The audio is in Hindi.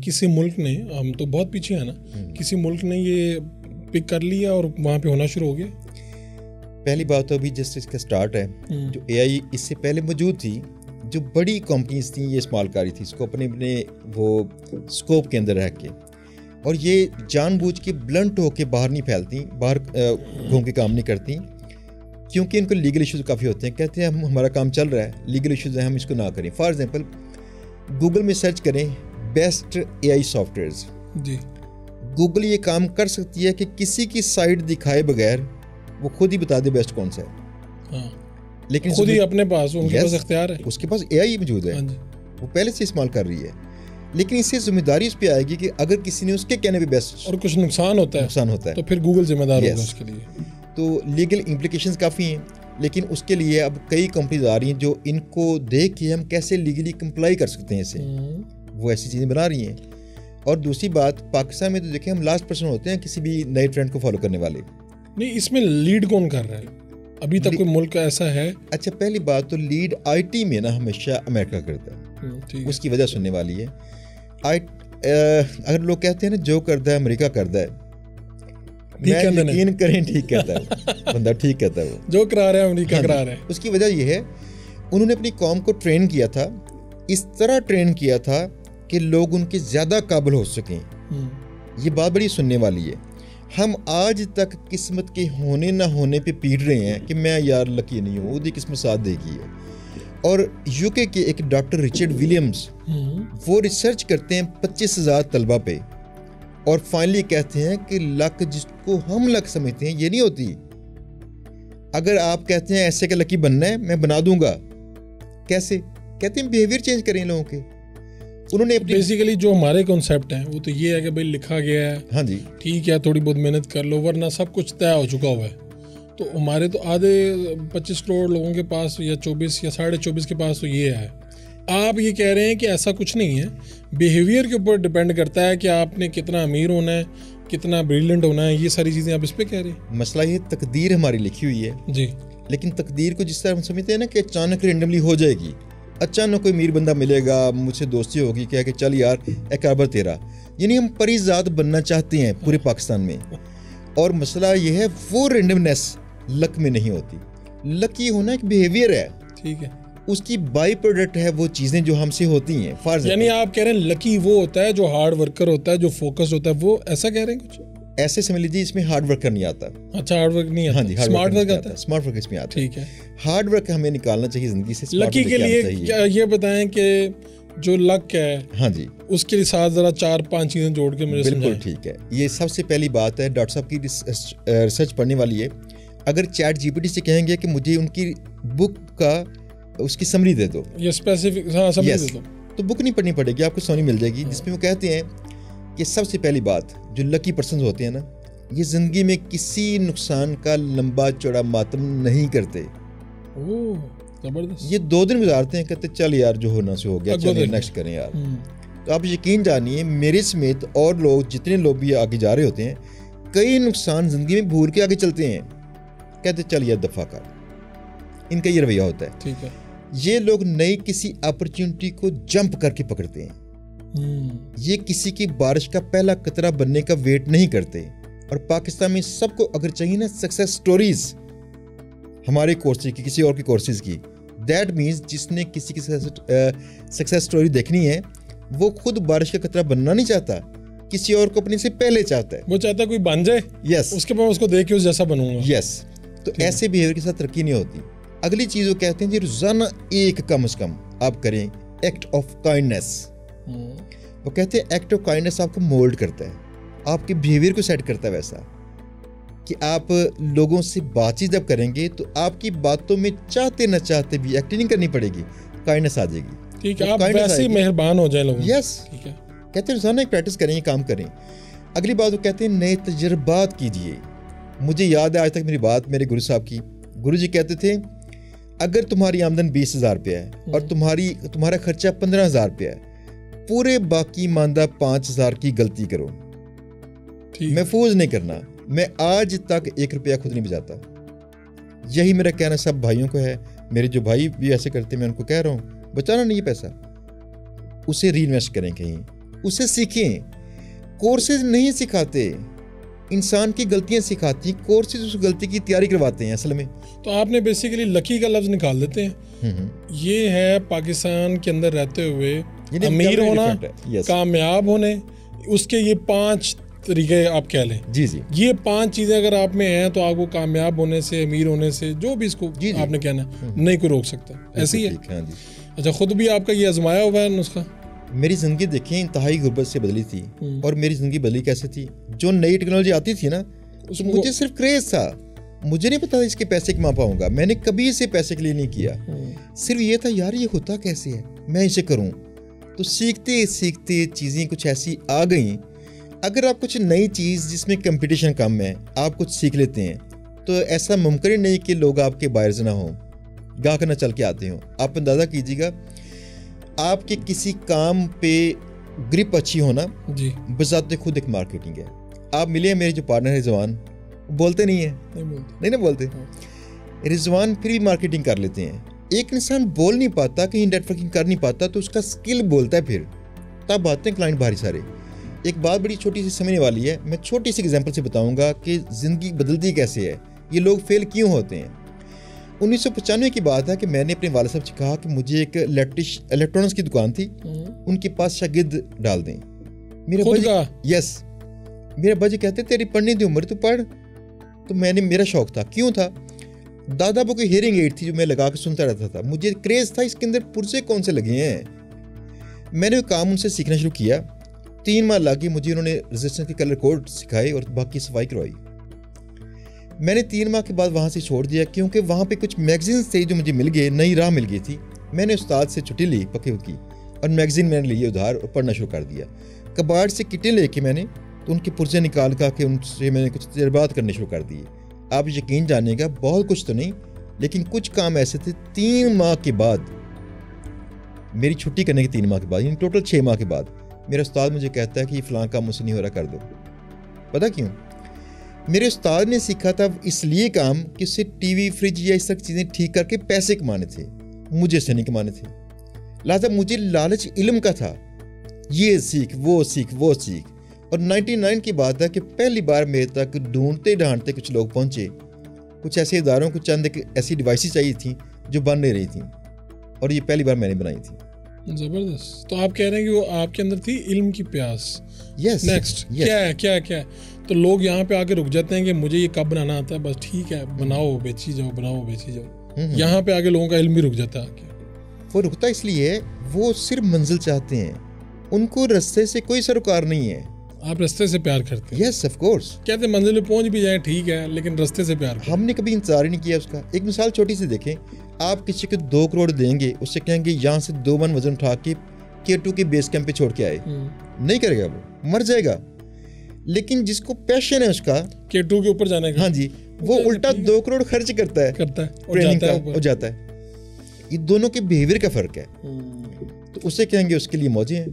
किसी मुल्क ने, हम तो बहुत पीछे हैं ना, किसी मुल्क ने ये पिक कर लिया और वहाँ पे होना शुरू हो गया? पहली बात तो अभी जस्ट इसका स्टार्ट है। जो AI इससे पहले मौजूद थी, जो बड़ी कंपनीज थी ये इस्तेमाल कर रही थी इसको अपने अपने वो स्कोप के अंदर रह के, और ये जानबूझ के ब्लंट होके बाहर नहीं फैलती, बाहर घूम के काम नहीं करती, क्योंकि इनको लीगल इश्यूज काफ़ी होते हैं। कहते हैं हम हमारा काम चल रहा है, लीगल इश्यूज हैं, हम इसको ना करें। फॉर एग्जांपल गूगल में सर्च करें बेस्ट AI सॉफ्टवेयर्स जी, गूगल ये काम कर सकती है कि किसी की साइट दिखाए बगैर वो खुद ही बता दे बेस्ट कौन सा है। हाँ, लेकिन खुद ही अपने पास, उनके पास इख्तियार है, उसके पास AI मौजूद है, वो पहले से इस्तेमाल कर रही है। लेकिन इससे जिम्मेदारी उस पर आएगी कि अगर किसी ने उसके कहने पे बेस्ट और कुछ नुकसान होता है तो फिर गूगल जिम्मेदार होगा उसके लिए। तो लीगल इम्प्लीकेशंस काफ़ी हैं, लेकिन उसके लिए अब कई कंपनीज आ रही हैं जो इनको देख के हम कैसे लीगली कंप्लाई कर सकते हैं इससे, वो ऐसी चीज़ें बना रही हैं। और दूसरी बात, पाकिस्तान में तो देखें हम लास्ट पर्सन होते हैं किसी भी नए ट्रेंड को फॉलो करने वाले। नहीं, इसमें लीड कौन कर रहा है? अभी तक कोई मुल्क ऐसा है? अच्छा, पहली बात तो लीड IT में ना हमेशा अमेरिका करता है, उसकी वजह सुनने वाली है। अगर लोग कहते हैं ना जो करता है अमेरिका करता है, मैं यकीन करें ठीक कहता है बंदा, ठीक कहता है, वो जो करा रहा है अमेरिका करा रहा है। उसकी वजह यह है उन्होंने अपनी कौम को ट्रेन किया था, इस तरह ट्रेन किया था कि लोग उनके ज्यादा काबिल हो सकें। ये बात बड़ी सुनने वाली है। हम आज तक किस्मत के होने ना होने पे पीट रहे हैं कि मैं यार लकी नहीं हूँ, उसकी किस्मत साथ देगी है। और UK के एक डॉक्टर रिचर्ड विलियम्स वो रिसर्च करते हैं 25,000 तलबा पे, और फाइनली कहते हैं कि लक जिसको हम लक समझते हैं ये नहीं होती। अगर आप कहते हैं ऐसे का लकी बनना है, मैं बना दूंगा, कैसे? कहते हैं बिहेवियर चेंज करें लोगों के। उन्होंने बेसिकली जो हमारे कॉन्सेप्ट हैं वो तो ये है कि भाई लिखा गया है, हाँ जी ठीक है, थोड़ी बहुत मेहनत कर लो, वरना सब कुछ तय हो चुका हुआ है। तो हमारे तो आधे 25 करोड़ लोगों के पास या 24 या 24.5 के पास तो ये है। आप ये कह रहे हैं कि ऐसा कुछ नहीं है, बिहेवियर के ऊपर डिपेंड करता है कि आपने कितना अमीर होना है, कितना ब्रिलियंट होना है, ये सारी चीज़ें आप इस पे कह रहे हैं। मसला ये तकदीर हमारी लिखी हुई है जी, लेकिन तकदीर को जिस तरह हम समझते हैं ना कि अचानक रेंडमली हो जाएगी, अचानक कोई अमीर बंदा मिलेगा, मुझसे दोस्ती होगी, क्या कि चल यार एक अरबर तेरा, यानी हम परिजात बनना चाहते हैं पूरे पाकिस्तान में। और मसला ये है वो रेंडमनेस लक में नहीं होती। लकी होना एक बिहेवियर है, ठीक है, उसकी बाई प्रोडक्ट है वो चीजें जो हमसे होती हैं। फॉर यानी आप कह रहे हैं लकी वो होता है जो हार्ड वर्कर होता है, जो फोकस होता है, वो ऐसा कह रहे हैं? कुछ ऐसे समझ लीजिए, इसमें हार्ड वर्क नहीं आता। अच्छा, हार्ड वर्क नहीं आता। हाँ जी, स्मार्ट वर्क आता है। स्मार्ट वर्क इसमें आता है, ठीक है। हार्ड वर्क हमें निकालना चाहिए जिंदगी से। लकी के लिए क्या ये बताएं कि जो लक है, हाँ जी, उसके साथ जरा 4-5 चीजें जोड़ के मुझे समझाएं। बिल्कुल ठीक है। ये सबसे पहली बात है, डॉक्टर साहब की रिसर्च पढ़ने वाली है। अगर चैट GPT से कहेंगे कि मुझे उनकी बुक का उसकी समरी दे दो, ये स्पेसिफिक, हाँ, समरी दे दो, तो बुक नहीं पढ़नी पड़ेगी, आपको समरी मिल जाएगी, जिसमें वो कहते हैं कि सबसे पहली बात, जो लकी पर्सन होते हैं ना, ये जिंदगी में किसी नुकसान का लंबा चौड़ा मातम नहीं करते। ओह, जबरदस्त। ये 2 दिन गुजारते हैं, कहते चल यार जो होना से हो गया, चलिए नेक्स्ट करें यार। तो आप यकीन जानिए, मेरे समेत और लोग, जितने लोग भी आगे जा रहे होते हैं, कई नुकसान जिंदगी में भूल के आगे चलते हैं, कहते चल यार दफा कर। इनका ये रवैया होता है, ठीक है। ये लोग नई किसी अपॉर्चुनिटी को जंप करके पकड़ते हैं। ये किसी की बारिश का पहला कतरा बनने का वेट नहीं करते। और पाकिस्तान में सबको अगर चाहिए ना सक्सेस स्टोरीज, हमारे कोर्सेज की, किसी और की कोर्सेज की, दैट मीन्स जिसने किसी की सक्सेस स्टोरी देखनी है, वो खुद बारिश का कतरा बनना नहीं चाहता, किसी और को अपने से पहले चाहता है। वो चाहता है कोई बन जाए, यस, उसके बाद उसको देख के उस जैसा बनूंगा। यस, तो ऐसे बिहेवियर के साथ तरक्की नहीं होती। अगली चीज वो कहते हैं जी रोजाना एक कम से कम आप करें एक्ट ऑफ काइंडनेस। वो कहते हैं एक्ट ऑफ काइंडनेस आपको मोल्ड करता है, आपके बिहेवियर को सेट करता है वैसा कि आप लोगों से बातचीत जब करेंगे तो आपकी बातों में चाहते न चाहते भी एक्टिंग नहीं करनी पड़ेगी, काइंडनेस आ जाएगी। ठीक है, आप वैसे ही मेहरबान हो जाए लोगों। यस, ठीक है। कहते हैं रोजाना एक प्रैक्टिस करें, काम करें। अगली बात वो कहते हैं नए तजर्बात कीजिए। मुझे याद है आज तक मेरी बात मेरे गुरु साहब की। गुरु जी कहते थे अगर तुम्हारी आमदन 20,000 रुपया है और तुम्हारा खर्चा 15,000 रुपया है, पूरे बाकी मानदा 5,000 की गलती करो, महफूज नहीं करना। मैं आज तक 1 रुपया खुद नहीं बचाता। यही मेरा कहना सब भाइयों को है। मेरे जो भाई भी ऐसे करते, मैं उनको कह रहा हूँ बचाना नहीं है पैसा, उसे री इन्वेस्ट करें कहीं, उसे सीखें। कोर्सेज नहीं सिखाते, इंसान की गलतियां सिखाती, कोर्सेज उस गलती की तैयारी करवाते हैं असल में। तो आपने बेसिकली लकी का लफ्ज निकाल देते हैं। ये है पाकिस्तान के अंदर रहते हुए अमीर होना, कामयाब होने, उसके ये 5 तरीके आप कह लें। जी जी, ये 5 चीजें अगर आप में हैं तो आपको कामयाब होने से, अमीर होने से, जो भी इसको आपने कहना नहीं कोई रोक सकता। ऐसी है। हाँ जी। अच्छा, खुद भी आपका ये आजमाया हुआ है नुस्खा? मेरी ज़िंदगी देखें इंतहाई गुर्बत से बदली थी। और मेरी ज़िंदगी बदली कैसे थी? जो नई टेक्नोलॉजी आती थी ना, मुझे सिर्फ क्रेज था, मुझे नहीं पता इसके पैसे कमा पाऊंगा, मैंने कभी इसे पैसे के लिए नहीं किया। सिर्फ ये था यार ये होता कैसे है, मैं इसे करूं। तो सीखते सीखते चीज़ें कुछ ऐसी आ गई। अगर आप कुछ नई चीज़ जिसमें कंपटीशन कम है आप कुछ सीख लेते हैं तो ऐसा मुमकिन ही नहीं कि लोग आपके बायर्स ना हों, गाहक ना चल के आते हों। आप अंदाज़ा कीजिएगा, आपके किसी काम पे ग्रिप अच्छी होना जी बजाते खुद एक मार्केटिंग है। आप मिले हैं मेरे जो पार्टनर है रिजवान, बोलते नहीं है, नहीं बोलते। रिजवान फिर भी मार्केटिंग कर लेते हैं। एक इंसान बोल नहीं पाता, कहीं नेटवर्किंग कर नहीं पाता तो उसका स्किल बोलता है, फिर तब आते हैं क्लाइंट भारी सारे। एक बात बड़ी छोटी सी समझने वाली है, मैं छोटी सी एग्जांपल से बताऊंगा कि ज़िंदगी बदलती कैसे है, ये लोग फेल क्यों होते हैं। 1995 की बात है कि मैंने अपने वालिद साहब से कहा कि मुझे एक इलेक्ट्रॉनिक्स की दुकान थी, उनके पास शागिर्द डाल दें। मेरे बाजी कहते तेरी पढ़ने की उम्र तो पढ़। तो मेरा शौक था, क्यों था? दादा बाबू की हियरिंग एड थी जो मैं लगा के सुनता रहता था, मुझे क्रेज था इसके अंदर पुर्जे कौन से लगे हैं। मैंने वो काम उनसे सीखना शुरू किया। 3 माह लगे मुझे, उन्होंने रेजिस्टेंस के कलर कोड सिखाए और बाकी सफाई करवाई। मैंने 3 माह के बाद वहाँ से छोड़ दिया क्योंकि वहाँ पे कुछ मैगजीन्स थे जो मुझे मिल गए, नई राह मिल गई थी। मैंने उस्ताद से छुट्टी ली पक्की की और मैगजीन मैंने लिए उधार और पढ़ना शुरू कर दिया। कबाड़ से किटें लेके मैंने तो उनके पुर्जे निकाल के उनसे मैंने कुछ तजर्बात करने शुरू कर दिए। आप यकीन जानिएगा, बहुत कुछ तो नहीं लेकिन कुछ काम ऐसे थे। 3 माह के बाद, मेरी छुट्टी करने के 3 माह के बाद, यानी टोटल 6 माह के बाद, मेरा उस्ताद मुझे कहता है कि फ़लाँ काम मुझसे नहीं हो रहा, कर दो। पता क्यों? मेरे उस्ताद ने सीखा था इसलिए काम कि उससे टीवी, फ्रिज या इस तरह चीज़ें ठीक करके पैसे कमाने थे, मुझे से नहीं कमाने थे। लिहाजा मुझे लालच इल्म का था, ये सीख वो सीख वो सीख। और 99 की बात है कि पहली बार मेरे तक ढूंढते ढांढते कुछ लोग पहुंचे, कुछ ऐसे इदारों को चंद ऐसी डिवाइसेस चाहिए थी जो बन नहीं रही थी और ये पहली बार मैंने बनाई थी। जबरदस्त। तो आप कह रहे हैं कि वो आपके अंदर थी इल्म की प्यास। यस। नेक्स्ट क्या है? तो लोग यहाँ पे आके रुक जाते हैं कि मुझे ये कब बनाना आता है, बस ठीक है बनाओ बेची जाओ, बनाओ बेची जाओ। यहाँ पे आगे लोगों का इल्म भी रुक जाता है आके। वो रुकता इसलिए वो सिर्फ मंजिल चाहते हैं, उनको रास्ते से कोई सरोकार नहीं है। आप रास्ते से प्यार करते हैं? Yes of course. कहते मंजिल पे पहुंच भी जाए ठीक है, लेकिन रास्ते से प्यार करते। हमने कभी इंतजार ही नहीं किया उसका। एक मिसाल छोटी सी देखें, आप किसी को 2 करोड़ देंगे, उससे कहेंगे यहाँ से 2 मन वजन उठा के K2 के बेस कैंप पे छोड़ के आए, नहीं करेगा, वो मर जाएगा। लेकिन जिसको पैशन है उसका K2 के ऊपर जाने का, हाँ जी, वो उल्टा 2 करोड़ खर्च करता है ट्रेनिंग का और जाता है। ये दोनों के बिहेवियर का फर्क है। तो उससे कहेंगे उसके लिए मौजे हैं।